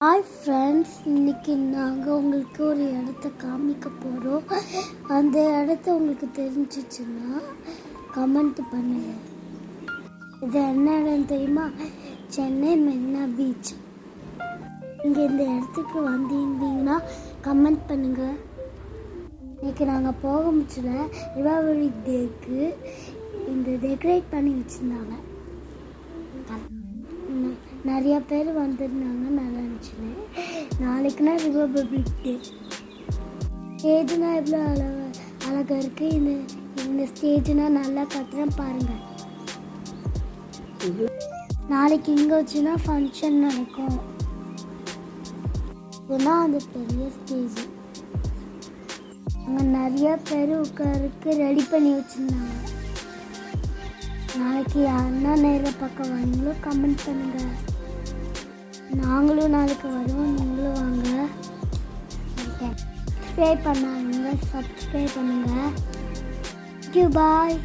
Hi friends, இன்றைக்கி நாங்கள் உங்களுக்கு ஒரு இடத்த காமிக்க போகிறோம். அந்த இடத்த உங்களுக்கு தெரிஞ்சிச்சுன்னா கமெண்ட் பண்ணுங்கள். இது என்ன இடம் தெரியுமா? சென்னை மெரினா பீச். இங்கே இந்த இடத்துக்கு வந்திருந்தீங்கன்னா கமெண்ட் பண்ணுங்கள். இன்றைக்கி நாங்கள் போக முடியல. ரிபப்ளிக் டேக்கு இந்த டெக்கரேட் பண்ணி வச்சுருந்தாங்க. நிறைய பேர் வந்திருந்தாங்க, நல்லா இருந்துச்சுன்னு. நாளைக்குன்னா ரிபப்ளிக் டே. ஸ்டேஜ்னா எவ்வளோ அழகாக இருக்குது. இந்த ஸ்டேஜ்னா நல்லா கட்டுறேன் பாருங்கள். நாளைக்கு இங்கே வச்சுன்னா ஃபங்க்ஷன் நடக்கும். இதுதான் அந்த பெரிய ஸ்டேஜ். அங்கே நிறைய பேர் உட்காருக்கு ரெடி பண்ணி வச்சுருந்தாங்க. நாளைக்கு யாருன்னா நேரில் பார்க்க வரீங்களோ கமெண்ட் பண்ணுங்கள். நாங்களும் நாளைக்கு வருவோம், நீங்களும் வாங்க. சப்ஸ்கிரைப் பண்ணாங்க, சப்ஸ்கிரைப் பண்ணுங்கள். பாய்.